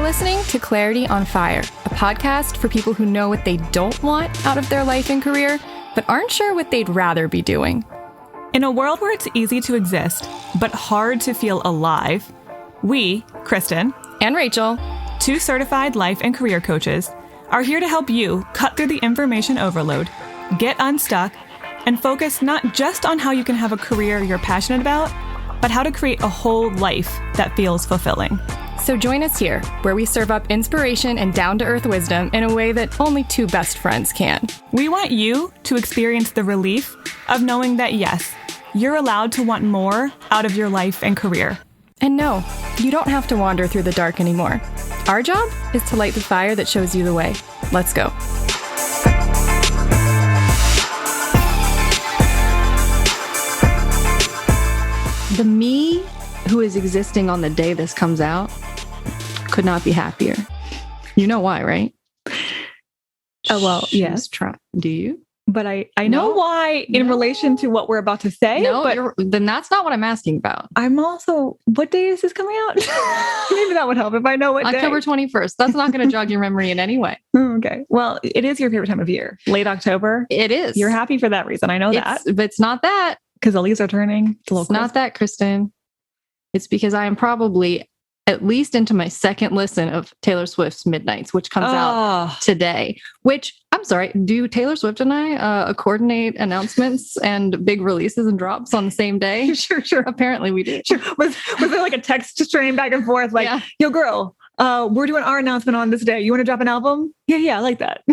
listening to Clarity on Fire, a podcast for people who know what they don't want out of their life and career, but aren't sure what they'd rather be doing. In a world where it's easy to exist, but hard to feel alive, we, Kristen and Rachel, two certified life and career coaches, are here to help you cut through the information overload, get unstuck, and focus not just on how you can have a career you're passionate about, but how to create a whole life that feels fulfilling. So join us here, where we serve up inspiration and down-to-earth wisdom in a way that only two best friends can. We want you to experience the relief of knowing that, yes, you're allowed to want more out of your life and career. And no, you don't have to wander through the dark anymore. Our job is to light the fire that shows you the way. Let's go. The me who is existing on the day this comes out could not be happier. You know why, right? Oh, well, yes. Do you? But I know why in relation to what we're about to say. No, but then that's not what I'm asking about. I'm also, what day is this coming out? Maybe that would help if I know what October day. 21st. That's not going to jog your memory in any way. Okay. Well, it is your favorite time of year. Late October. It is. You're happy for that reason. I know that. But it's not that. Because the leaves are turning. It's not that, Kristen. It's because I am probably at least into my second listen of Taylor Swift's Midnights, which comes out today. Which, I'm sorry, do Taylor Swift and I coordinate announcements and big releases and drops on the same day? Sure. Apparently we do. Sure. Was there like a text stream back and forth? Like, Yo, girl, we're doing our announcement on this day. You want to drop an album? Yeah, I like that.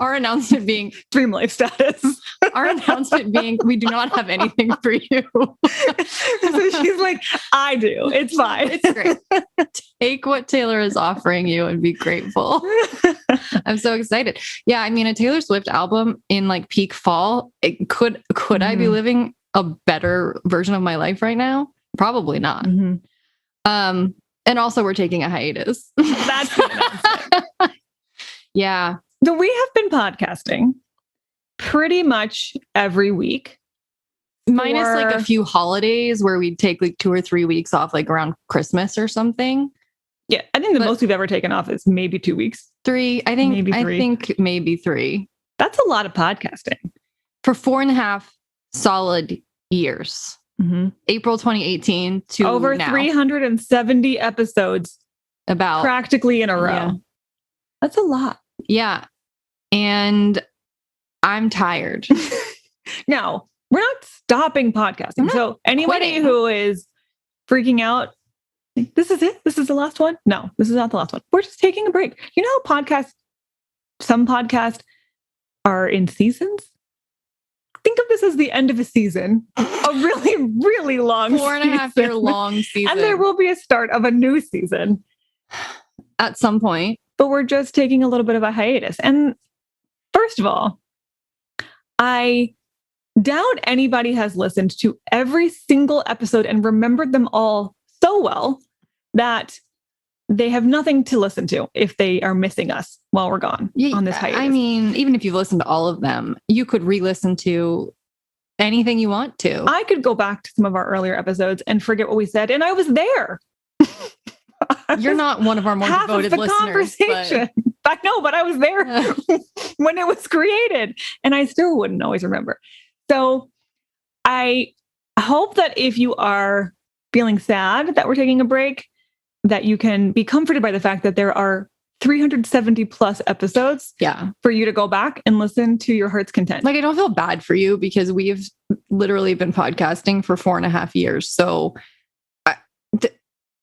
Our announcement being Dream Life status. Our announcement being, we do not have anything for you. So she's like, I do. It's fine. It's great. Take what Taylor is offering you and be grateful. I'm so excited. Yeah, I mean, a Taylor Swift album in like peak fall, could I be living a better version of my life right now? Probably not. And also we're taking a hiatus. That's the announcement. Yeah. So we have been podcasting pretty much every week. Minus like a few holidays where we'd take like 2 or 3 weeks off, like around Christmas or something. Yeah. I think the most we've ever taken off is maybe 2 weeks. 3. I think maybe 3. That's a lot of podcasting. For 4.5 solid years. April 2018 to over now. 370 episodes. About practically in a row. Yeah. That's a lot. Yeah. And I'm tired. Now, we're not stopping podcasting. So anybody who is freaking out, this is it? This is the last one? No, this is not the last one. We're just taking a break. You know, some podcasts are in seasons. Think of this as the end of a season, a really, really long 4.5 year long season. And there will be a start of a new season. At some point. But we're just taking a little bit of a hiatus. And first of all, I doubt anybody has listened to every single episode and remembered them all so well that they have nothing to listen to if they are missing us while we're gone on this hiatus. I mean, even if you've listened to all of them, you could re-listen to anything you want to. I could go back to some of our earlier episodes and forget what we said, and I was there. You're not one of our more devoted listeners. Conversation. I know, but I was there when it was created, and I still wouldn't always remember. So I hope that if you are feeling sad that we're taking a break, that you can be comforted by the fact that there are 370 plus episodes for you to go back and listen to your heart's content. Like, I don't feel bad for you because we've literally been podcasting for 4.5 years. So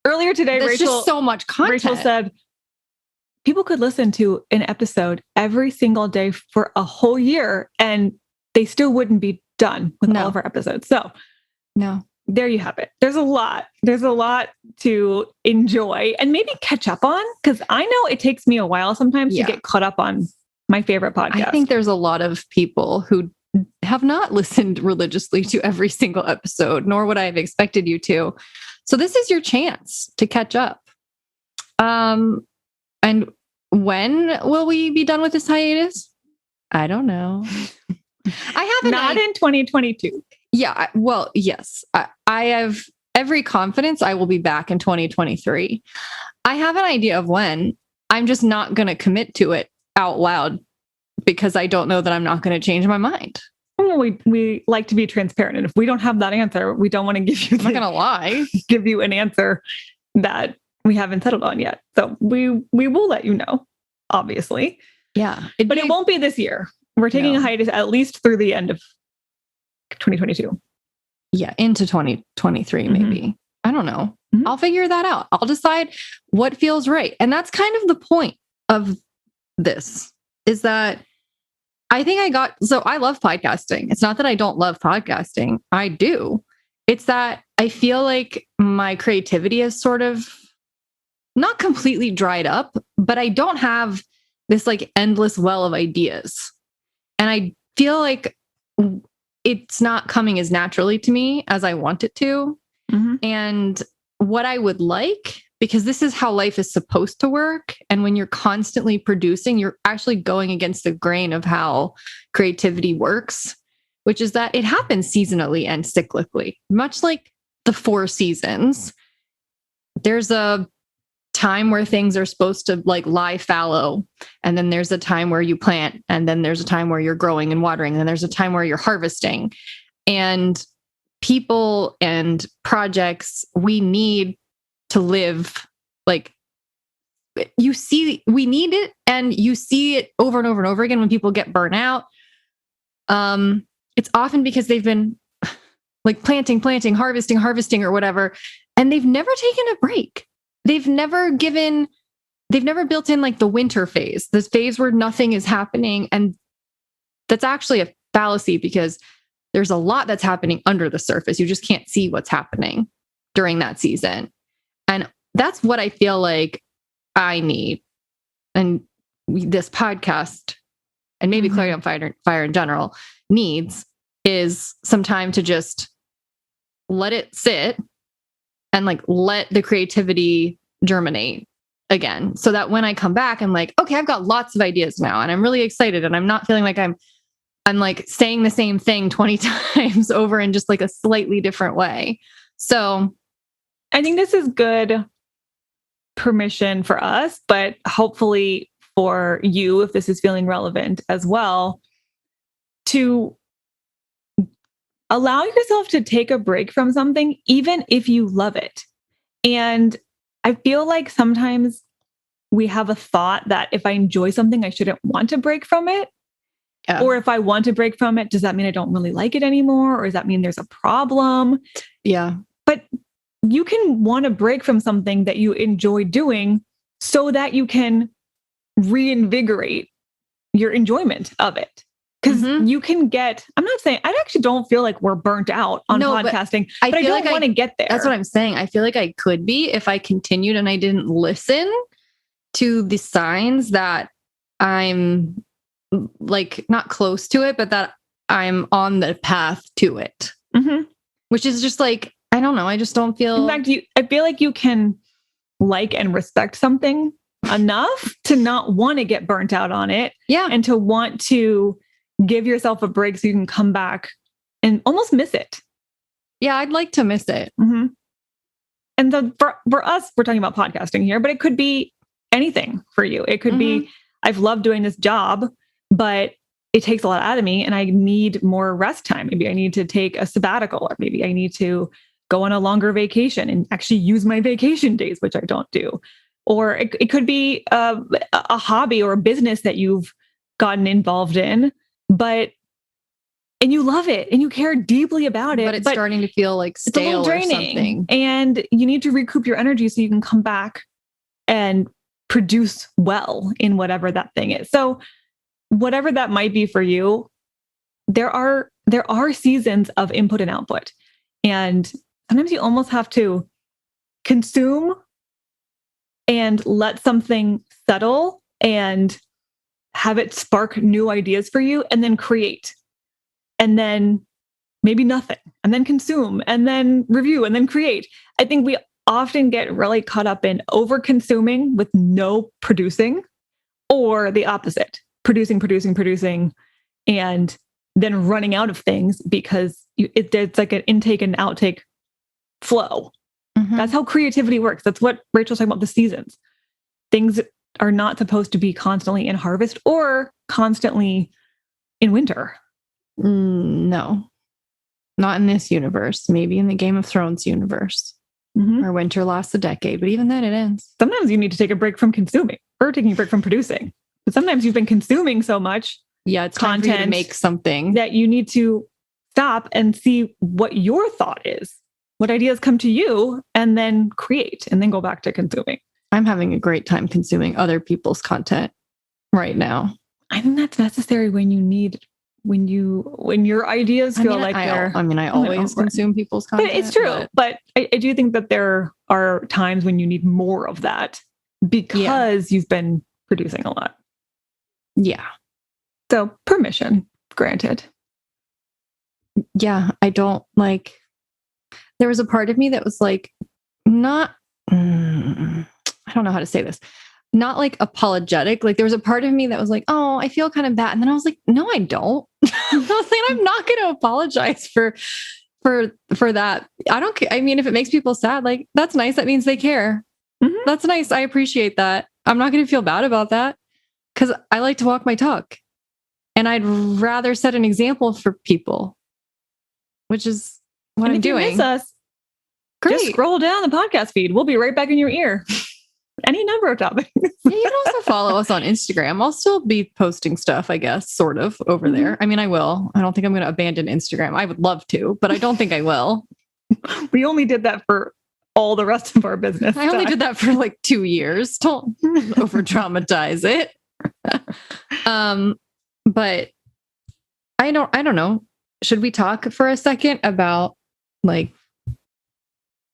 earlier today, Rachel, just so much content. Rachel said people could listen to an episode every single day for a whole year and they still wouldn't be done with all of our episodes. So there you have it. There's a lot to enjoy and maybe catch up on, because I know it takes me a while sometimes to get caught up on my favorite podcast. I think there's a lot of people who have not listened religiously to every single episode, nor would I have expected you to. So this is your chance to catch up. And when will we be done with this hiatus? I don't know. I haven't. Not in 2022. Yeah. Well, yes. I have every confidence I will be back in 2023. I have an idea of when. I'm just not going to commit to it out loud because I don't know that I'm not going to change my mind. We like to be transparent. And if we don't have that answer, we don't want to give you, I'm not going to lie, give you an answer that we haven't settled on yet. So we will let you know, obviously. Yeah. But it won't be this year. We're taking a hiatus at least through the end of 2022. Yeah. Into 2023, maybe. I don't know. I'll figure that out. I'll decide what feels right. And that's kind of the point of this, is that I think so I love podcasting. It's not that I don't love podcasting. I do. It's that I feel like my creativity is sort of not completely dried up, but I don't have this like endless well of ideas. And I feel like it's not coming as naturally to me as I want it to. And what I would like, because this is how life is supposed to work. And when you're constantly producing, you're actually going against the grain of how creativity works, which is that it happens seasonally and cyclically, much like the 4 seasons. There's a time where things are supposed to like lie fallow. And then there's a time where you plant. And then there's a time where you're growing and watering. And then there's a time where you're harvesting. And people and projects, we need to live like, we need it, and you see it over and over and over again when people get burnt out. It's often because they've been like planting, harvesting or whatever, and they've never taken a break. They've never built in like the winter phase, this phase where nothing is happening. And that's actually a fallacy, because there's a lot that's happening under the surface. You just can't see what's happening during that season. And that's what I feel like I need. And this podcast, and maybe Clarity on Fire in general, needs, is some time to just let it sit and like let the creativity germinate again. So that when I come back, I'm like, okay, I've got lots of ideas now and I'm really excited, and I'm not feeling like I'm like saying the same thing 20 times over in just like a slightly different way. So I think this is good permission for us, but hopefully for you, if this is feeling relevant as well, to allow yourself to take a break from something, even if you love it. And I feel like sometimes we have a thought that if I enjoy something, I shouldn't want to break from it. Yeah. Or if I want to break from it, does that mean I don't really like it anymore? Or does that mean there's a problem? Yeah. But you can want to break from something that you enjoy doing so that you can reinvigorate your enjoyment of it. Because you can get, I'm not saying, I actually don't feel like we're burnt out on podcasting, but I don't want to get there. That's what I'm saying. I feel like I could be if I continued and I didn't listen to the signs that I'm like not close to it, but that I'm on the path to it, which is just like, I don't know. I just don't feel. In fact, I feel like you can like and respect something enough to not want to get burnt out on it. Yeah. And to want to give yourself a break so you can come back and almost miss it. Yeah. I'd like to miss it. And for us, we're talking about podcasting here, but it could be anything for you. It could be, I've loved doing this job, but it takes a lot out of me and I need more rest time. Maybe I need to take a sabbatical, or maybe I need to go on a longer vacation and actually use my vacation days, which I don't do. Or it could be a hobby or a business that you've gotten involved in, and you love it and you care deeply about it. But it's starting to feel like stale or something. And you need to recoup your energy so you can come back and produce well in whatever that thing is. So whatever that might be for you, there are seasons of input and output. And sometimes you almost have to consume and let something settle and have it spark new ideas for you, and then create. And then maybe nothing, and then consume, and then review, and then create. I think we often get really caught up in over consuming with no producing, or the opposite, producing, and then running out of things because it's like an intake and outtake flow. That's how creativity works. That's what Rachel's talking about, the seasons. Things are not supposed to be constantly in harvest or constantly in winter. No, not in this universe. Maybe in the Game of Thrones universe, where winter lasts a decade, but even then it ends. Sometimes you need to take a break from consuming or taking a break from producing. But sometimes you've been consuming so much it's time for you to make something that you need to stop and see what your thought is, what ideas come to you, and then create, and then go back to consuming. I'm having a great time consuming other people's content right now. I think that's necessary when your ideas feel like they're. I always consume people's content. But it's true. But I do think that there are times when you need more of that because you've been producing a lot. Yeah. So permission granted. Yeah, I don't like. There was a part of me that was like, not. I don't know how to say this. Not like apologetic. Like there was a part of me that was like, oh, I feel kind of bad. And then I was like, no, I don't. I was like, I'm not going to apologize for that. I don't care. I mean, if it makes people sad, like that's nice. That means they care. That's nice. I appreciate that. I'm not going to feel bad about that because I like to walk my talk and I'd rather set an example for people, which is what I'm doing. If you miss us, just scroll down the podcast feed. We'll be right back in your ear. Any number of topics. You can also follow us on Instagram. I'll still be posting stuff, I guess, sort of over there. I mean, I will. I don't think I'm going to abandon Instagram. I would love to, but I don't think I will. We only did that for all the rest of our business. I only did that for like 2 years. Don't over dramatize it. But I don't know. Should we talk for a second about like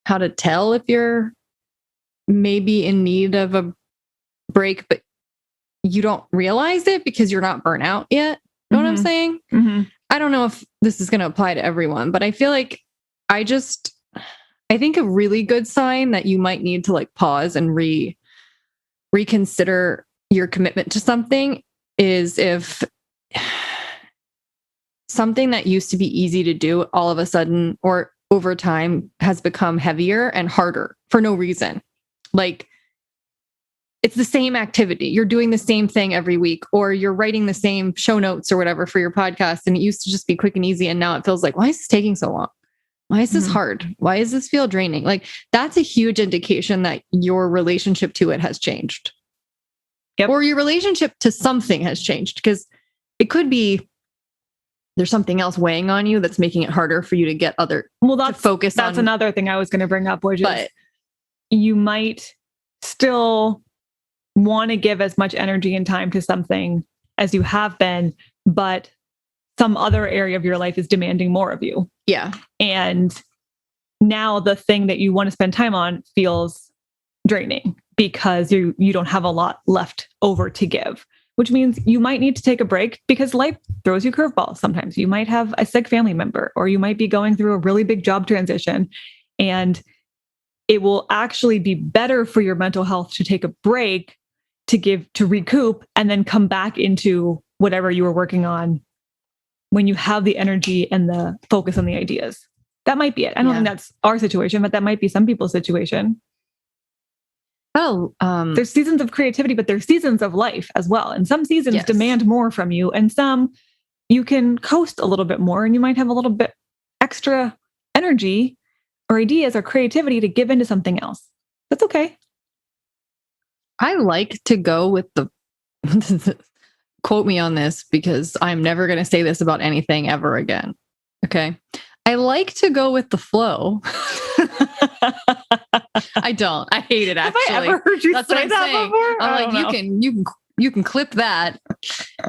how to tell if you're maybe in need of a break, but you don't realize it because you're not burnt out yet? Know what I'm saying? I don't know if this is going to apply to everyone, but I feel like I think a really good sign that you might need to like pause and reconsider your commitment to something is if something that used to be easy to do all of a sudden or over time has become heavier and harder for no reason. Like it's the same activity. You're doing the same thing every week, or you're writing the same show notes or whatever for your podcast. And it used to just be quick and easy. And now it feels like, why is this taking so long? Why is this hard? Why does this feel draining? Like that's a huge indication that your relationship to it has changed. Or your relationship to something has changed, because it could be there's something else weighing on you that's making it harder for you to get focus on. That's another thing I was going to bring up, which is you might still want to give as much energy and time to something as you have been, but some other area of your life is demanding more of you. Yeah. And now the thing that you want to spend time on feels draining because you don't have a lot left over to give, which means you might need to take a break because life throws you curveballs. Sometimes you might have a sick family member, or you might be going through a really big job transition, and it will actually be better for your mental health to take a break to recoup and then come back into whatever you were working on when you have the energy and the focus on the ideas. That might be it. I don't think that's our situation, but that might be some people's situation. There's seasons of creativity, but there's seasons of life as well. And some seasons demand more from you, and some you can coast a little bit more, and you might have a little bit extra energy or ideas or creativity to give into something else. That's okay. I like to go with the quote me on this because I'm never going to say this about anything ever again. Okay. I like to go with the flow. I don't. I hate it, actually. Have I ever heard you say that saying. before? I'm like, you can clip that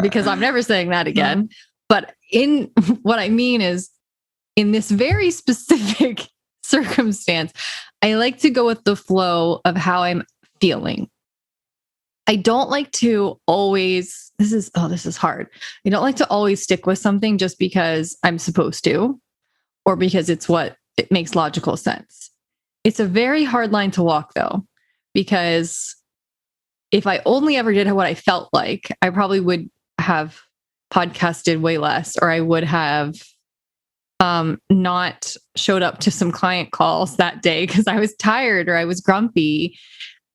because I'm never saying that again. But in what I mean is, in this very specific circumstance, I like to go with the flow of how I'm feeling. I don't like to always, this is hard. I don't like to always stick with something just because I'm supposed to, or because it makes logical sense. It's a very hard line to walk, though, because if I only ever did what I felt like, I probably would have podcasted way less, or I would have not showed up to some client calls that day because I was tired or I was grumpy.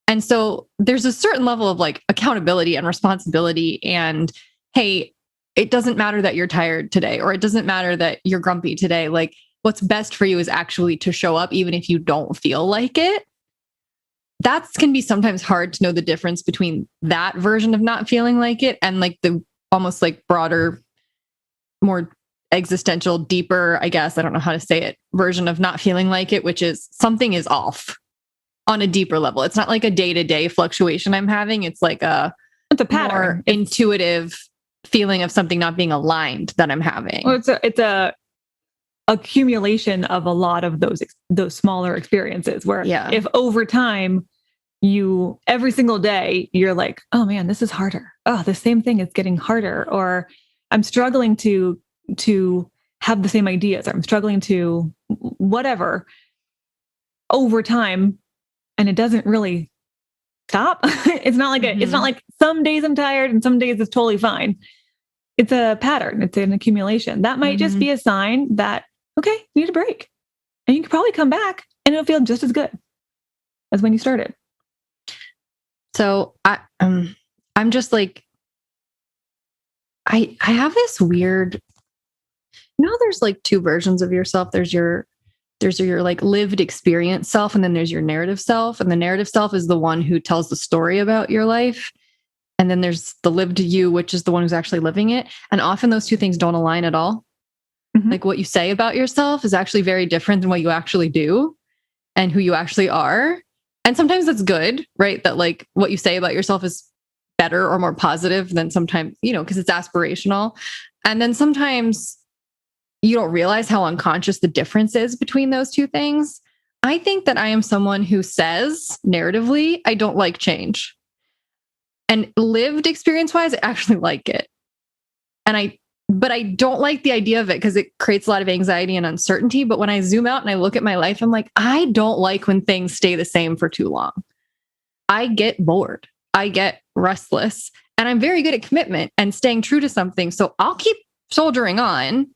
And so there's a certain level of like accountability and responsibility and, hey, it doesn't matter that you're tired today, or it doesn't matter that you're grumpy today. Like what's best for you is actually to show up, even if you don't feel like it. That can be sometimes hard to know the difference between that version of not feeling like it and like the almost like broader, more existential, deeper, I guess, I don't know how to say it, version of not feeling like it, which is something is off on a deeper level. It's not like a day-to-day fluctuation I'm having. It's like it's a pattern, more intuitive feeling of something not being aligned that I'm having. Well, it's a accumulation of a lot of those smaller experiences where if over time you every single day you're like, oh man, this is harder. Oh, the same thing is getting harder, or I'm struggling to have the same ideas, or I'm struggling to whatever over time, and it doesn't really stop. It's not like it's not like some days I'm tired and some days it's totally fine. It's a pattern. It's an accumulation. That might just be a sign that, okay, you need a break, and you can probably come back and it'll feel just as good as when you started. So I'm just like, I have this weird, there's like two versions of yourself. There's your like lived experience self, and then there's your narrative self. And the narrative self is the one who tells the story about your life. And then there's the lived you, which is the one who's actually living it. And often those two things don't align at all. Like what you say about yourself is actually very different than what you actually do and who you actually are. And sometimes that's good, right? That like what you say about yourself is better or more positive than sometimes, because it's aspirational. And then sometimes you don't realize how unconscious the difference is between those two things. I think that I am someone who says narratively, I don't like change. And lived experience wise, I actually like it. But I don't like the idea of it because it creates a lot of anxiety and uncertainty. But when I zoom out and I look at my life, I'm like, I don't like when things stay the same for too long. I get bored. I get restless. And I'm very good at commitment and staying true to something. So I'll keep soldiering on.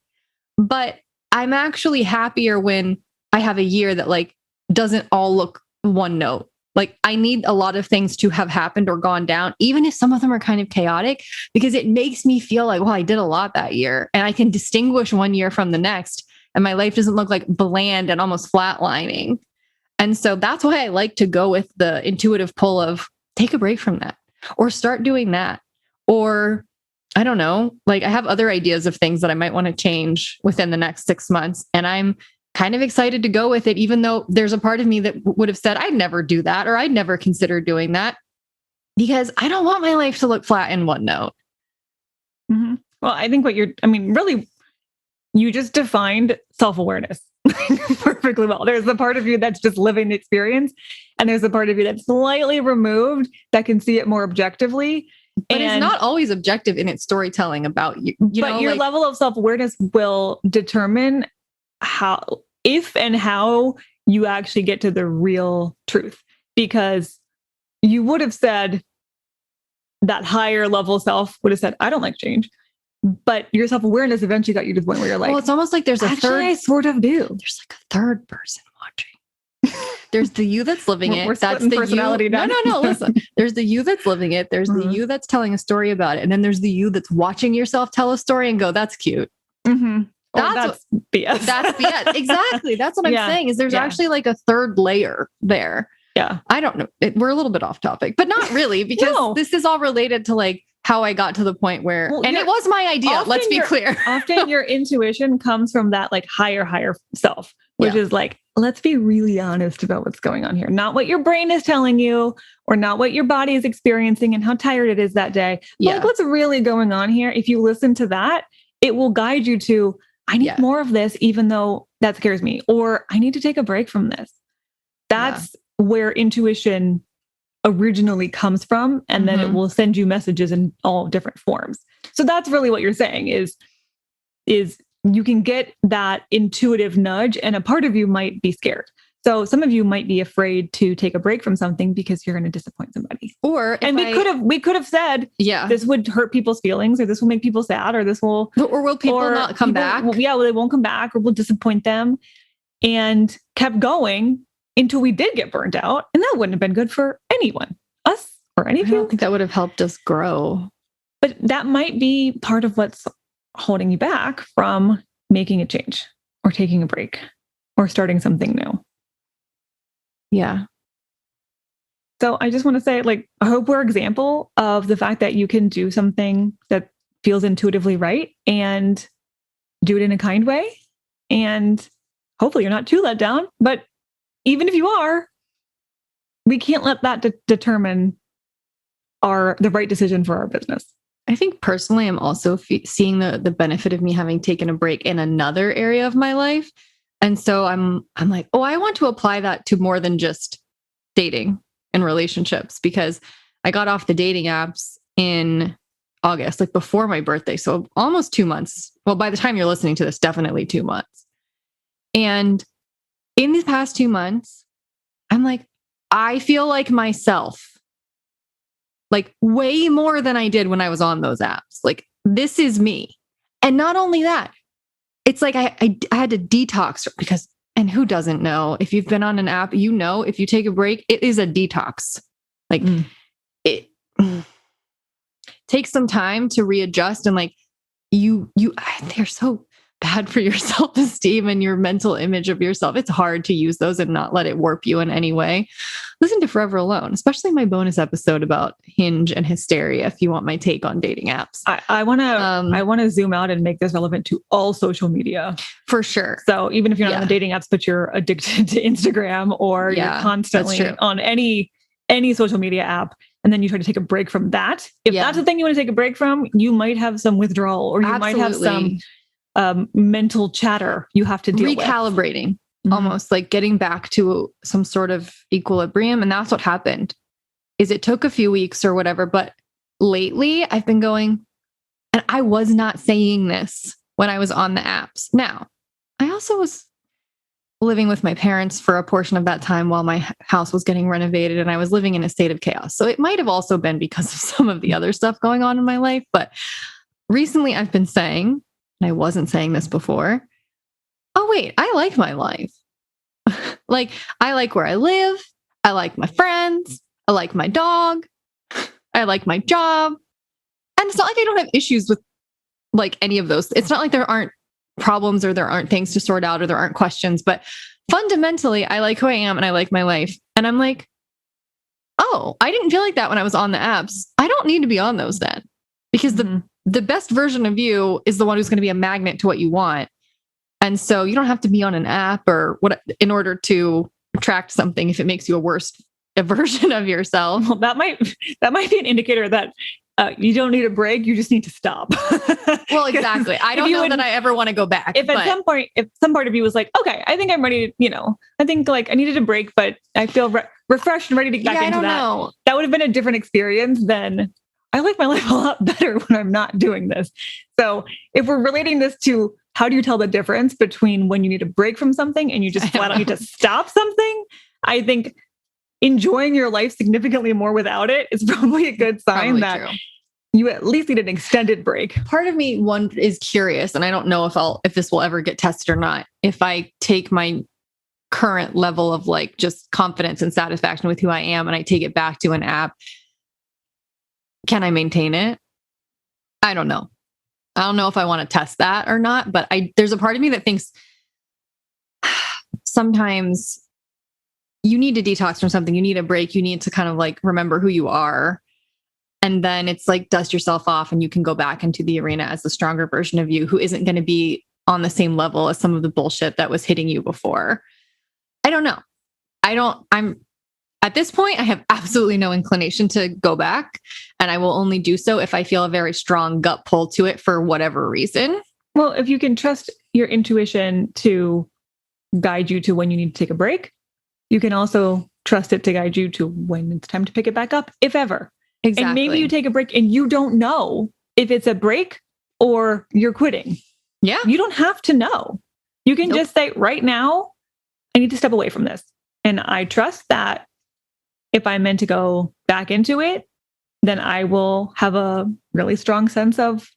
But I'm actually happier when I have a year that like doesn't all look one note. Like I need a lot of things to have happened or gone down, even if some of them are kind of chaotic, because it makes me feel like, well, I did a lot that year and I can distinguish one year from the next. And my life doesn't look like bland and almost flatlining. And so that's why I like to go with the intuitive pull of take a break from that or start doing that. Or I don't know, like I have other ideas of things that I might want to change within the next 6 months. And I'm kind of excited to go with it, even though there's a part of me that would have said, I'd never do that, or I'd never consider doing that, because I don't want my life to look flat in one note. Well, I think really, you just defined self-awareness perfectly well. There's the part of you that's just living the experience, and there's the part of you that's slightly removed that can see it more objectively. But it's not always objective in its storytelling about you. But your level of self-awareness will determine if and how you actually get to the real truth, because you would have said that higher level self would have said, I don't like change, but your self-awareness eventually got you to the point where you're like, well, it's almost like there's a third, I sort of do. There's like a third person watching. There's the you that's living it. That's the personality. You. No. Listen, there's the you that's living it. There's the you that's telling a story about it. And then there's the you that's watching yourself tell a story and go, that's cute. That's BS. That's BS. Exactly. That's what I'm saying is there's actually like a third layer there. Yeah. I don't know. We're a little bit off topic, but not really, because this is all related to like how I got to the point where, and it was my idea. Let's be clear. Often your intuition comes from that like higher self, which is like, let's be really honest about what's going on here. Not what your brain is telling you or not what your body is experiencing and how tired it is that day. But like what's really going on here. If you listen to that, it will guide you to, I need more of this, even though that scares me, or I need to take a break from this. That's where intuition originally comes from. And then it will send you messages in all different forms. So that's really what you're saying is you can get that intuitive nudge, and a part of you might be scared. So some of you might be afraid to take a break from something because you're going to disappoint somebody. We could have said, this would hurt people's feelings, or this will make people sad, or this will, or will people not come back? Well, they won't come back, or we'll disappoint them, and kept going until we did get burned out. And that wouldn't have been good for anyone, us or any of I don't you. think that would have helped us grow. But that might be part of what's holding you back from making a change or taking a break or starting something new. Yeah. So I just want to say, like, I hope we're an example of the fact that you can do something that feels intuitively right and do it in a kind way. And hopefully you're not too let down. But even if you are, we can't let that determine the right decision for our business. I think personally, I'm also seeing the benefit of me having taken a break in another area of my life. And so I'm like, oh, I want to apply that to more than just dating and relationships, because I got off the dating apps in August, like before my birthday. So almost 2 months. Well, by the time you're listening to this, definitely 2 months. And in these past 2 months, I'm like, I feel like myself, like way more than I did when I was on those apps. Like, this is me. And not only that, it's like I had to detox because, and who doesn't know, if you've been on an app, you know, if you take a break, it is a detox. Like it takes some time to readjust, and like they're so bad for your self-esteem and your mental image of yourself. It's hard to use those and not let it warp you in any way. Listen to Forever Alone, especially my bonus episode about Hinge and hysteria, if you want my take on dating apps. I want to zoom out and make this relevant to all social media. For sure. So even if you're not on the dating apps, but you're addicted to Instagram or you're constantly on any social media app, and then you try to take a break from that. If that's the thing you want to take a break from, you might have some withdrawal, or you might have some mental chatter you have to deal with. Recalibrating, almost like getting back to some sort of equilibrium. And that's what happened. Is it took a few weeks or whatever, but lately I've been going, and I was not saying this when I was on the apps. Now, I also was living with my parents for a portion of that time while my house was getting renovated, and I was living in a state of chaos. So it might have also been because of some of the other stuff going on in my life. But recently I've been saying, and I wasn't saying this before, oh, wait, I like my life. Like, I like where I live. I like my friends. I like my dog. I like my job. And it's not like I don't have issues with like any of those. It's not like there aren't problems or there aren't things to sort out or there aren't questions, but fundamentally, I like who I am and I like my life. And I'm like, oh, I didn't feel like that when I was on the apps. I don't need to be on those then, because the best version of you is the one who's going to be a magnet to what you want. And so you don't have to be on an app or what in order to attract something if it makes you a version of yourself. Well, that might be an indicator that you don't need a break. You just need to stop. Well, exactly. I don't know that I ever want to go back. If at some point, if some part of you was like, okay, I think I'm ready to, I think like I needed a break, but I feel refreshed and ready to get back into that. That would have been a different experience than I like my life a lot better when I'm not doing this. So if we're relating this to how do you tell the difference between when you need a break from something and you just flat out need to stop something, I think enjoying your life significantly more without it is probably a good sign that you at least need an extended break. Part of me is curious, and I don't know if this will ever get tested or not. If I take my current level of like just confidence and satisfaction with who I am and I take it back to an app, can I maintain it? I don't know. I don't know if I want to test that or not, but there's a part of me that thinks sometimes you need to detox from something. You need a break. You need to kind of like remember who you are. And then it's like dust yourself off and you can go back into the arena as the stronger version of you who isn't going to be on the same level as some of the bullshit that was hitting you before. I don't know. I'm at this point, I have absolutely no inclination to go back, and I will only do so if I feel a very strong gut pull to it for whatever reason. Well, if you can trust your intuition to guide you to when you need to take a break, you can also trust it to guide you to when it's time to pick it back up, if ever. Exactly. And maybe you take a break and you don't know if it's a break or you're quitting. Yeah. You don't have to know. You can just say, right now, I need to step away from this. And I trust that if I'm meant to go back into it, then I will have a really strong sense of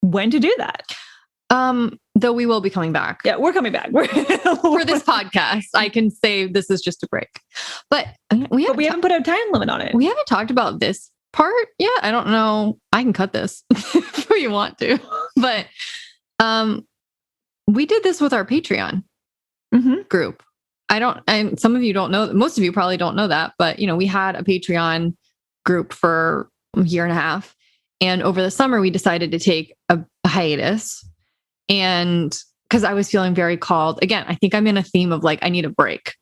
when to do that. Though we will be coming back. Yeah, we're coming back. For this podcast, I can say this is just a break. But we haven't put a time limit on it. We haven't talked about this part yet. I don't know. I can cut this if you want to. But we did this with our Patreon group. And some of you don't know, most of you probably don't know that, but we had a Patreon group for a year and a half. And over the summer, we decided to take a hiatus. And because I was feeling very called, again, I think I'm in a theme of like, I need a break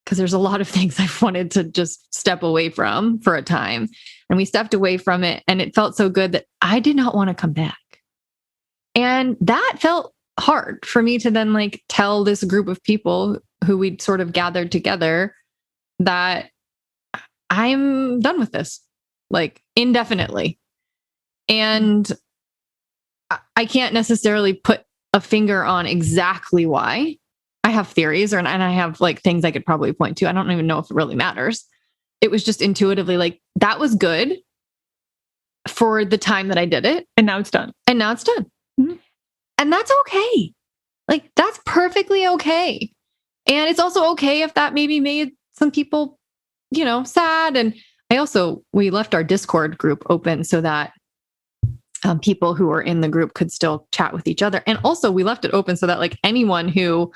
because there's a lot of things I've wanted to just step away from for a time. And we stepped away from it. And it felt so good that I did not want to come back. And that felt hard for me to then like tell this group of people who we'd sort of gathered together that I'm done with this, like indefinitely. And I can't necessarily put a finger on exactly why. I have theories and I have like things I could probably point to. I don't even know if it really matters. It was just intuitively like, that was good for the time that I did it. And now it's done. Mm-hmm. And that's okay. Like, that's perfectly okay. And it's also okay if that maybe made some people, sad. And we left our Discord group open so that people who were in the group could still chat with each other. And also we left it open so that like anyone who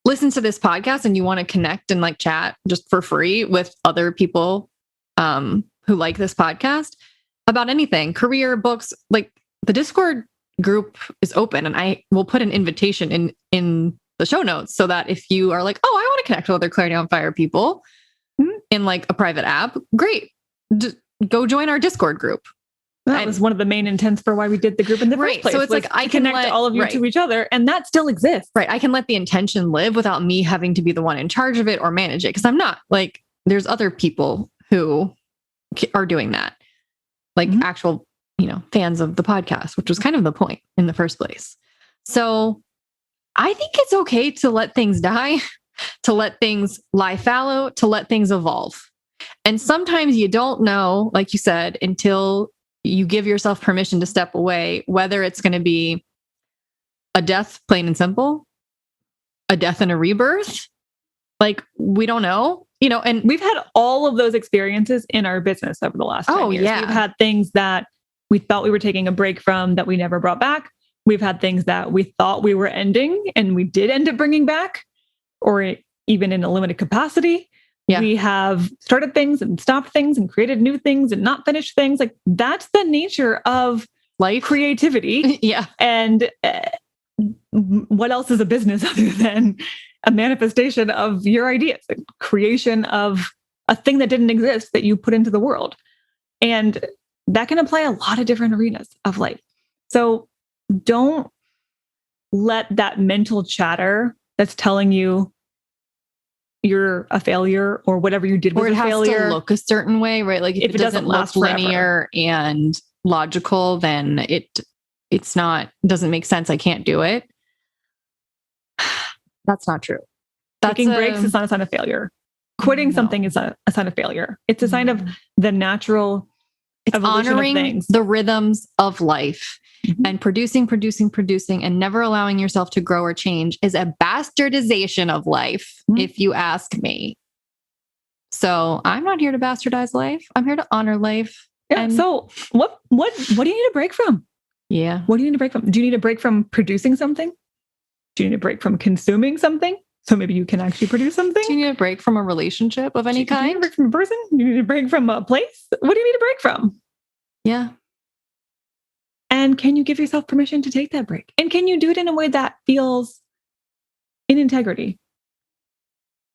listens to this podcast and you want to connect and like chat just for free with other people who like this podcast about anything, career, books, like the Discord group is open, and I will put an invitation in the show notes so that if you are like, oh, I want to connect with other Clarity on Fire people in like a private app, great. Go join our Discord group. That was one of the main intents for why we did the group in the first place. So it's like I can connect all of you to each other, and that still exists. Right. I can let the intention live without me having to be the one in charge of it or manage it. Because I'm not like, there's other people who are doing that, like actual, fans of the podcast, which was kind of the point in the first place. So I think it's okay to let things die, to let things lie fallow, to let things evolve. And sometimes you don't know, like you said, until you give yourself permission to step away, whether it's going to be a death, plain and simple, a death and a rebirth. Like, we don't know, and we've had all of those experiences in our business over the last 10 years. Yeah. We've had things that we thought we were taking a break from that we never brought back. We've had things that we thought we were ending and we did end up bringing back, or even in a limited capacity. Yeah. We have started things and stopped things and created new things and not finished things. Like, that's the nature of life, creativity. Yeah. And what else is a business other than a manifestation of your ideas, a creation of a thing that didn't exist that you put into the world? And that can apply a lot of different arenas of life. So don't let that mental chatter that's telling you you're a failure or whatever you did was a failure. Or it has to look a certain way, right? Like if it doesn't look linear and logical, then it's not, doesn't make sense. I can't do it. That's not true. Taking breaks is not a sign of failure. Quitting something is a sign of failure. It's a sign of the natural evolution honoring of things. The rhythms of life. And producing, and never allowing yourself to grow or change is a bastardization of life, if you ask me. So I'm not here to bastardize life. I'm here to honor life. Yeah. And so what do you need a break from? Yeah. What do you need a break from? Do you need a break from producing something? Do you need a break from consuming something? So maybe you can actually produce something? Do you need a break from a relationship of any kind? Do you need a break from a person? Do you need a break from a place? What do you need a break from? Yeah. And can you give yourself permission to take that break? And can you do it in a way that feels in integrity?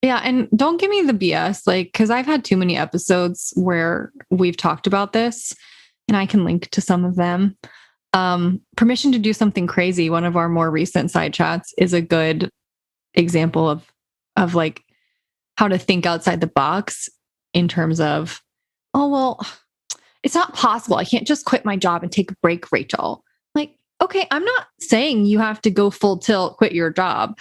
Yeah. And don't give me the BS, because I've had too many episodes where we've talked about this, and I can link to some of them. Permission to do something crazy. One of our more recent side chats is a good example of like how to think outside the box in terms of, oh, well, it's not possible. I can't just quit my job and take a break, Rachel. Like, okay, I'm not saying you have to go full tilt, quit your job.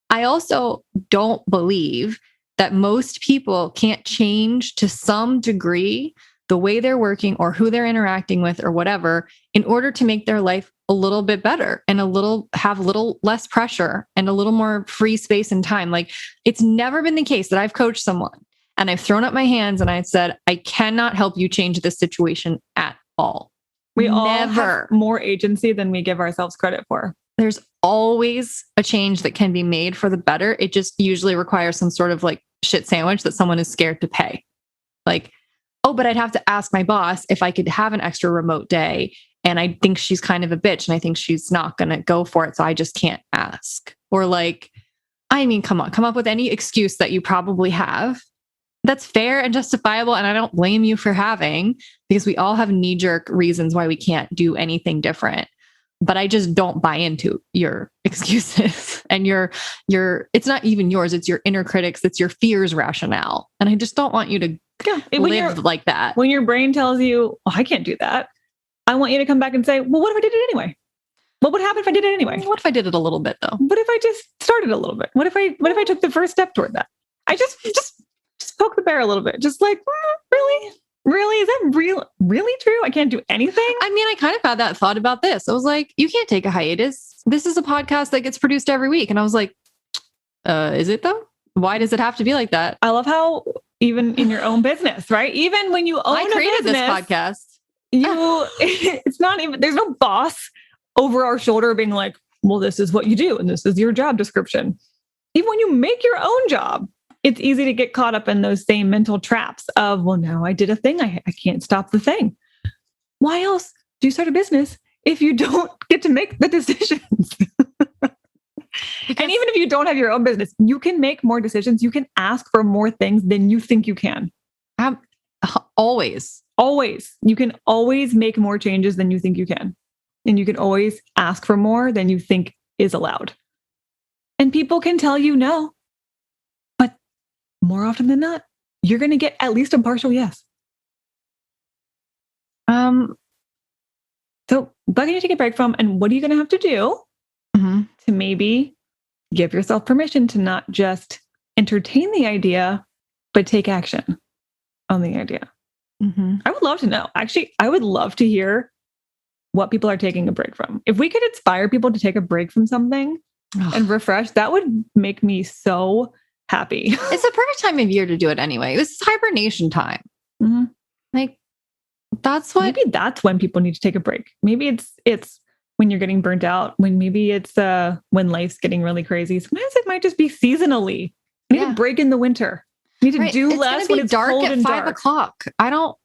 I also don't believe that most people can't change to some degree the way they're working or who they're interacting with or whatever in order to make their life a little bit better and have a little less pressure and a little more free space and time. Like, it's never been the case that I've coached someone and I've thrown up my hands and I said, I cannot help you change this situation at all. We all have more agency than we give ourselves credit for. There's always a change that can be made for the better. It just usually requires some sort of like shit sandwich that someone is scared to pay. Like, oh, but I'd have to ask my boss if I could have an extra remote day. And I think she's kind of a bitch and I think she's not going to go for it. So I just can't ask. Or like, I mean, come up with any excuse that you probably have. That's fair and justifiable. And I don't blame you for having, because we all have knee-jerk reasons why we can't do anything different. But I just don't buy into your excuses and it's not even yours. It's your inner critics. It's your fears rationale. And I just don't want you to live like that. When your brain tells you, oh, I can't do that, I want you to come back and say, well, what if I did it anyway? What would happen if I did it anyway? What if I did it a little bit though? What if I just started a little bit? What if I took the first step toward that? I just poke the bear a little bit. Just like, really? Really? Is that really true? I can't do anything? I mean, I kind of had that thought about this. I was like, you can't take a hiatus. This is a podcast that gets produced every week. And I was like, is it though? Why does it have to be like that? I love how even in your own business, right? Even when you own a business, this podcast. It's not even, there's no boss over our shoulder being like, well, this is what you do. And this is your job description. Even when you make your own job, it's easy to get caught up in those same mental traps of, well, now I did a thing. I can't stop the thing. Why else do you start a business if you don't get to make the decisions? And even if you don't have your own business, you can make more decisions. You can ask for more things than you think you can. Always. You can always make more changes than you think you can. And you can always ask for more than you think is allowed. And people can tell you no. More often than not, you're going to get at least a partial yes. So what can you take a break from? And what are you going to have to do to maybe give yourself permission to not just entertain the idea, but take action on the idea? I would love to know. Actually, I would love to hear what people are taking a break from. If we could inspire people to take a break from something and refresh, that would make me so happy. It's the perfect time of year to do it anyway. This is hibernation time. Like, that's what. Maybe that's when people need to take a break. Maybe it's when you're getting burnt out. Maybe it's when life's getting really crazy. Sometimes it might just be seasonally. You need a break in the winter. You need to do less when it's dark cold at and 5 dark. o'clock.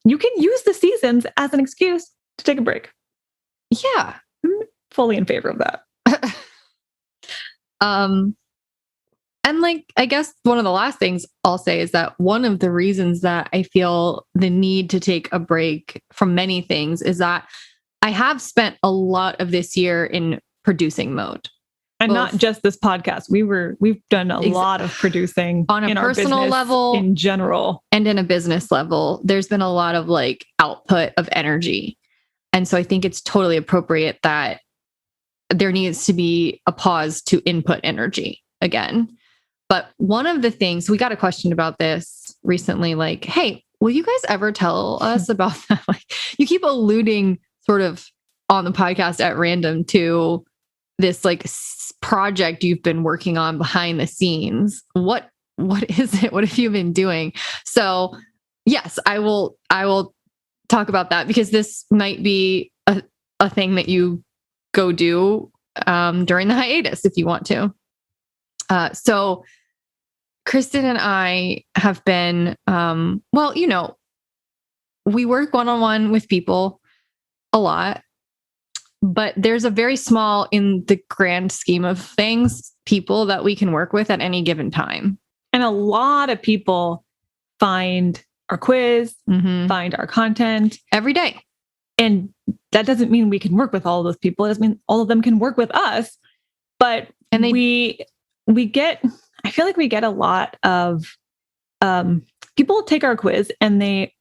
You can use the seasons as an excuse to take a break. Yeah, I'm fully in favor of that. And like, I guess one of the last things I'll say is that one of the reasons that I feel the need to take a break from many things is that I have spent a lot of this year in producing mode. And not just this podcast. We've done a lot of producing on a personal level in general. And in a business level. There's been a lot of like output of energy. And so I think it's totally appropriate that there needs to be a pause to input energy again. But one of the things, we got a question about this recently, like, hey, will you guys ever tell us about that? Like, you keep alluding sort of on the podcast at random to this like project you've been working on behind the scenes. What is it? What have you been doing? So yes, I will talk about that because this might be a thing that you go do during the hiatus if you want to. So Kristen and I have been, we work one-on-one with people a lot, but there's a very small, in the grand scheme of things, people that we can work with at any given time. And a lot of people find our quiz, find our content every day. And that doesn't mean we can work with all of those people. It doesn't mean all of them can work with us, but we get, I feel like we get a lot of people take our quiz and they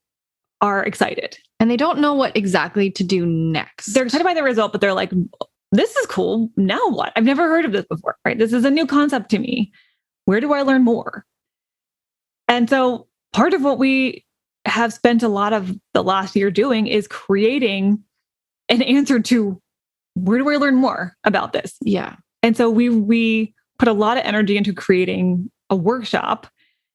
are excited. And they don't know what exactly to do next. They're excited by the result, but they're like, this is cool. Now what? I've never heard of this before, right? This is a new concept to me. Where do I learn more? And so part of what we have spent a lot of the last year doing is creating an answer to where do I learn more about this? Yeah. And so we put a lot of energy into creating a workshop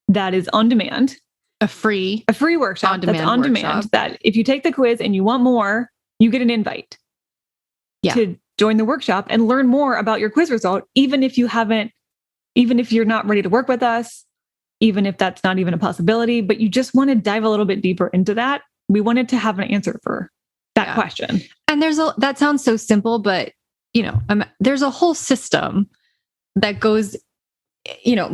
that is on demand, A free workshop on-demand that's on demand, workshop. that if you take the quiz and you want more, you get an invite to join the workshop and learn more about your quiz result, even if you're not ready to work with us, even if that's not even a possibility, but you just want to dive a little bit deeper into that. We wanted to have an answer for that question. And that sounds so simple, but there's a whole system that goes,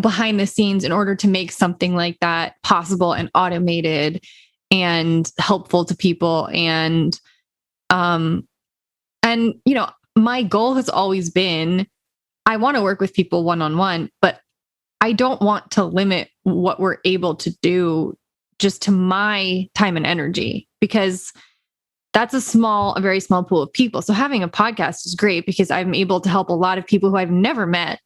behind the scenes in order to make something like that possible and automated and helpful to people. And my goal has always been, I want to work with people one-on-one, but I don't want to limit what we're able to do just to my time and energy, because that's a very small pool of people. So having a podcast is great because I'm able to help a lot of people who I've never met.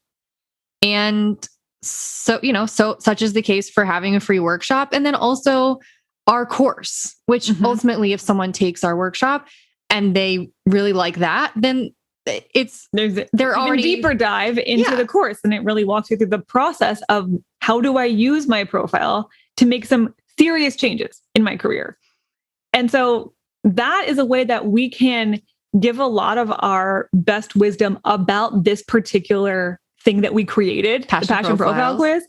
And so such is the case for having a free workshop. And then also our course, which ultimately, if someone takes our workshop and they really like that, then they're already deeper dive into the course, and it really walks you through the process of how do I use my profile to make some serious changes in my career. And so that is a way that we can give a lot of our best wisdom about this particular thing that we created, the Passion Profile Quiz,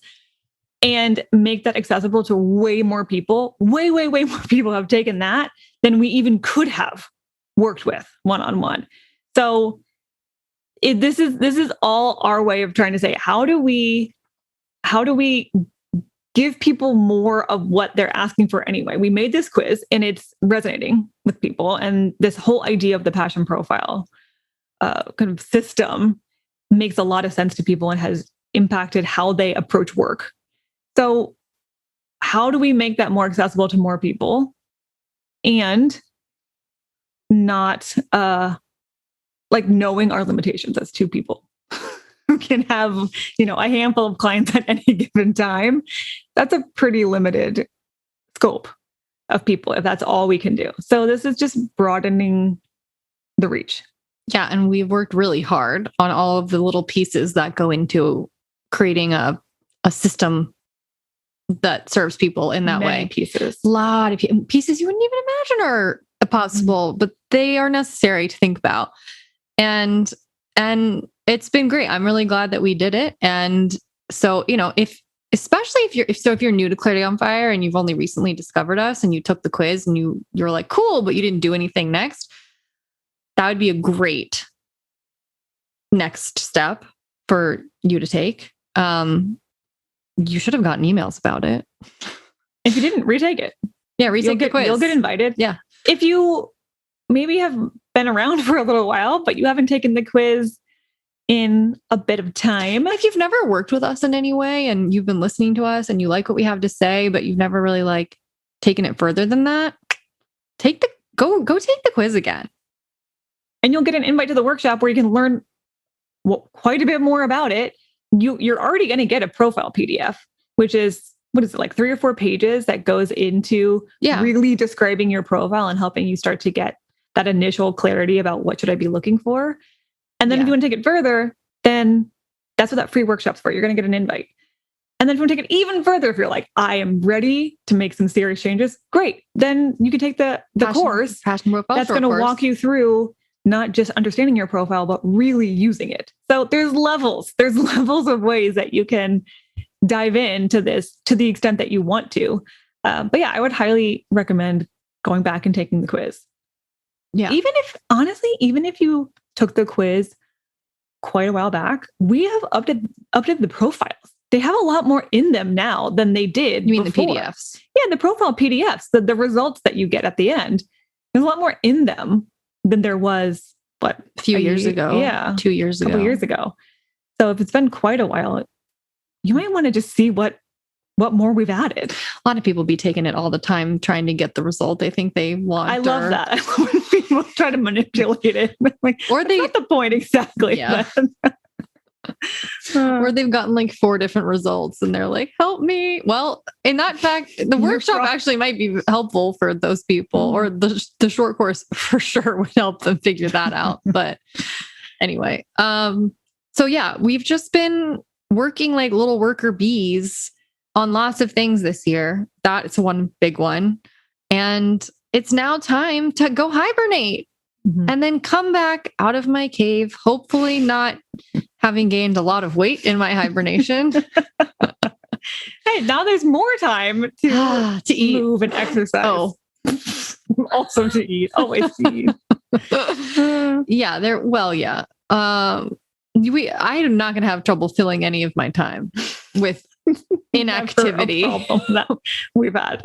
and make that accessible to way more people. Way more people have taken that than we even could have worked with one-on-one. So this is all our way of trying to say, how do we give people more of what they're asking for anyway? We made this quiz and it's resonating with people. And this whole idea of the Passion Profile kind of system makes a lot of sense to people and has impacted how they approach work. So how do we make that more accessible to more people and not knowing our limitations as two people who can have, a handful of clients at any given time? That's a pretty limited scope of people if that's all we can do. So this is just broadening the reach. Yeah. And we've worked really hard on all of the little pieces that go into creating a system that serves people in that way. Pieces. A lot of pieces you wouldn't even imagine are possible, but they are necessary to think about. And it's been great. I'm really glad that we did it. And so, especially if you're new to Clarity on Fire and you've only recently discovered us and you took the quiz and you're like, cool, but you didn't do anything next, that would be a great next step for you to take. You should have gotten emails about it. If you didn't, retake it. Yeah, retake the quiz. You'll get invited. Yeah. If you maybe have been around for a little while, but you haven't taken the quiz in a bit of time. If you've never worked with us in any way and you've been listening to us and you like what we have to say, but you've never really taken it further than that, go take the quiz again. And you'll get an invite to the workshop where you can learn quite a bit more about it. You're already going to get a profile PDF, which is, 3 or 4 pages that goes into really describing your profile and helping you start to get that initial clarity about what should I be looking for. And then if you want to take it further, then that's what that free workshop's for. You're going to get an invite. And then if you want to take it even further, if you're like, I am ready to make some serious changes, great. Then you can take the course that's going to walk you through not just understanding your profile, but really using it. So there's levels of ways that you can dive into this to the extent that you want to. But yeah, I would highly recommend going back and taking the quiz. Yeah. Even if you took the quiz quite a while back, we have updated the profiles. They have a lot more in them now than they did. You mean before. the PDFs? Yeah, the profile PDFs, the results that you get at the end. There's a lot more in them than there was, a few years ago. Yeah. 2 years ago. A couple years ago. So if it's been quite a while, you might want to just see what more we've added. A lot of people be taking it all the time, trying to get the result they think they want. I love that. I love when people try to manipulate it. Or that's not the point exactly. Yeah. Or they've gotten 4 different results and they're like, help me. Well, in that fact, the workshop actually might be helpful for those people, or the short course for sure would help them figure that out. But Anyway, so yeah, we've just been working like little worker bees on lots of things this year. That's one big one. And it's now time to go hibernate and then come back out of my cave, hopefully not having gained a lot of weight in my hibernation. Hey, now there's more time to eat, move and exercise. Oh, also to eat, always to eat. Yeah, yeah. I'm not going to have trouble filling any of my time with inactivity that we've had.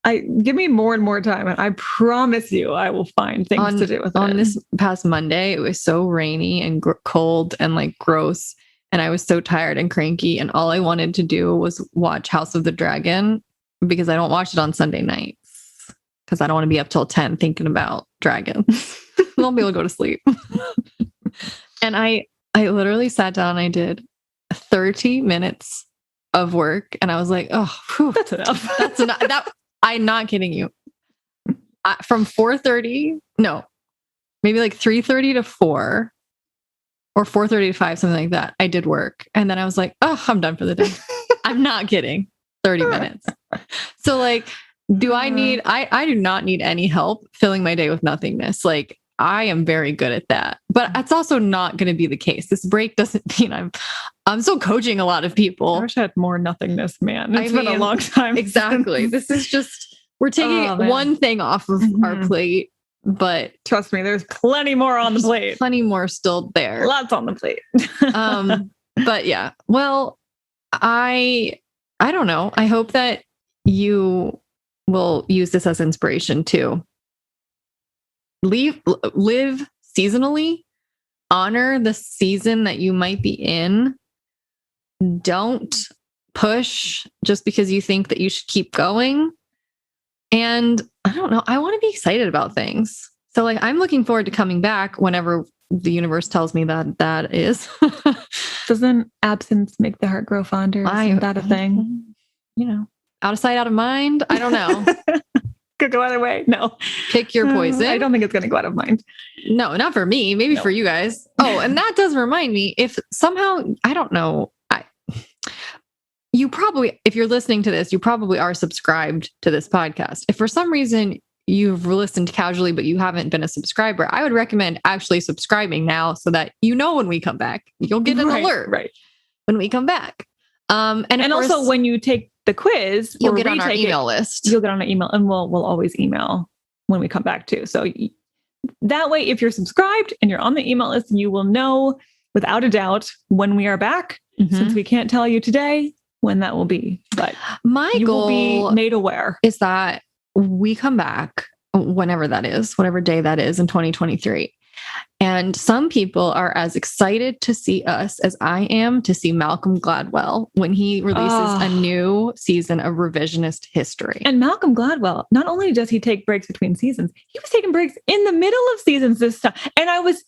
I give me more and more time, and I promise you, I will find things to do with it. On this past Monday, it was so rainy and cold and like gross, and I was so tired and cranky, and all I wanted to do was watch House of the Dragon because I don't watch it on Sunday nights because I don't want to be up till 10 thinking about dragons. I won't be able to go to sleep. And I literally sat down and I did 30 minutes of work, and I was like, oh, whew, that's enough. That's enough. I'm not kidding you. From 4:30, no, maybe like 3:30 to 4 or 4:30 to 5, something like that. I did work. And then I was like, oh, I'm done for the day. I'm not kidding. 30 minutes. So like, I do not need any help filling my day with nothingness. Like, I am very good at that, but that's also not going to be the case. This break doesn't mean I'm still coaching a lot of people. I wish I had more nothingness, man. It's been a long time. Exactly. This is just, we're taking one thing off of our plate, but trust me, there's plenty more on the plate. Plenty more still there. Lots on the plate. But yeah, well, I don't know. I hope that you will use this as inspiration too. Live seasonally, honor the season that you might be in. Don't push just because you think that you should keep going. And I don't know, I want to be excited about things. So like, I'm looking forward to coming back whenever the universe tells me that is. Doesn't absence make the heart grow fonder? Isn't that a thing? You know, out of sight, out of mind. I don't know. Could go either way. No. Pick your poison. I don't think it's going to go out of mind. No, not for me. Maybe for you guys. Oh, and that does remind me, if somehow, I don't know, you probably, if you're listening to this, you probably are subscribed to this podcast. If for some reason you've listened casually, but you haven't been a subscriber, I would recommend actually subscribing now so that you know when we come back. You'll get an alert when we come back. And course, also when you take the quiz, you'll get on our email list. You'll get on our email, and we'll always email when we come back too. So that way, if you're subscribed and you're on the email list, you will know without a doubt when we are back. Since we can't tell you today when that will be, but my goal will be made aware is that we come back whenever that is, whatever day that is in 2023. And some people are as excited to see us as I am to see Malcolm Gladwell when he releases a new season of revisionist history. And Malcolm Gladwell, not only does he take breaks between seasons, he was taking breaks in the middle of seasons this time. And I was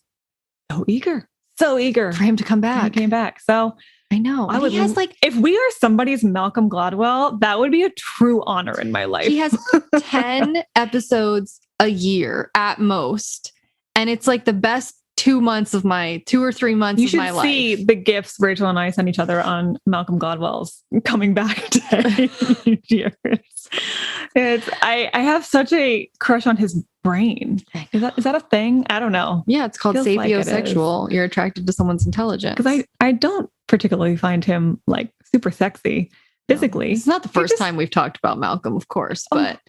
so eager for him to come back. He came back. So I know. He has if we are somebody's Malcolm Gladwell, that would be a true honor in my life. He has 10 episodes a year at most. And it's like the best 2 or 3 months of my life. You should see the gifts Rachel and I send each other on Malcolm Gladwell's coming back day. I have such a crush on his brain. Is that a thing? I don't know. Yeah, it's called sapiosexual. You're attracted to someone's intelligence. Because I don't particularly find him like super sexy physically. It's not the first time we've talked about Malcolm, of course, but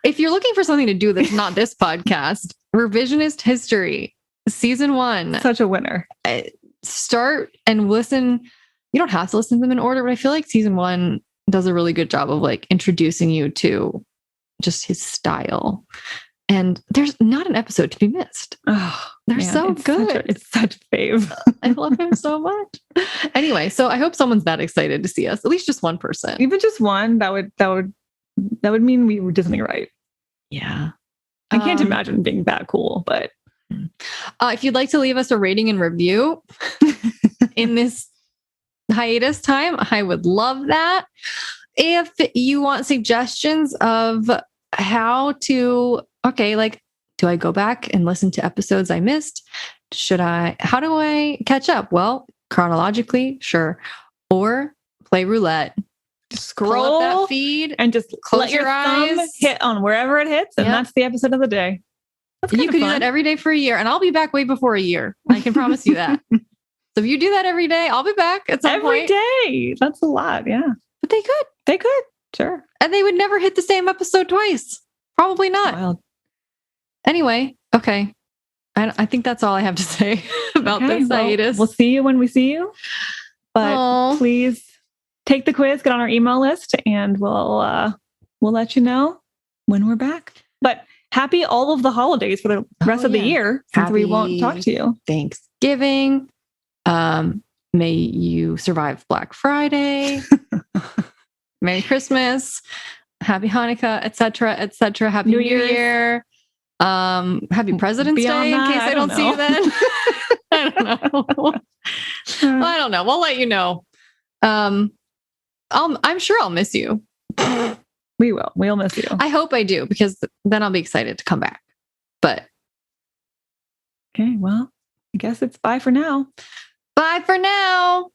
if you're looking for something to do that's not this podcast, Revisionist History, season 1. Such a winner. Start and listen. You don't have to listen to them in order, but I feel like season 1 does a really good job of like introducing you to just his style. And there's not an episode to be missed. Oh, they're so good. It's such a fave. I love him so much. Anyway, so I hope someone's that excited to see us. At least just one person. Even just one, that would mean we were Disney right. Yeah. I can't imagine being that cool, but if you'd like to leave us a rating and review in this hiatus time, I would love that. If you want suggestions of how to, do I go back and listen to episodes I missed? how do I catch up? Well, chronologically, sure. Or play roulette. Scroll Pull up that feed and just close let your your thumb eyes. hit on wherever it hits. And Yep. that's the episode of the day. That's You kinda could do fun. that every day for a year, and I'll be back way before a year. I can promise you that. So if you do that every day, I'll be back at some Every point. day. That's a lot. Yeah. But they could. They could. Sure. And they would never hit the same episode twice. Probably not. Wild. Anyway, okay. I think that's all I have to say about Okay, this well, hiatus. we'll see you when we see you. But Aw. please take the quiz, get on our email list, and we'll let you know when we're back. But happy all of the holidays for the rest of the yeah. year, since we won't Happy talk to you. Thanksgiving. May you survive Black Friday. Merry Christmas. Happy Hanukkah, etc., etc. Happy New Year's. Year. Happy President's Beyond Day in that, case I I don't don't see you know. then. I don't know. I don't know. We'll let you know. I'm sure I'll miss you. We will. We'll miss you. I hope I do, because then I'll be excited to come back. But Okay. Well, I guess it's bye for now. bye for now.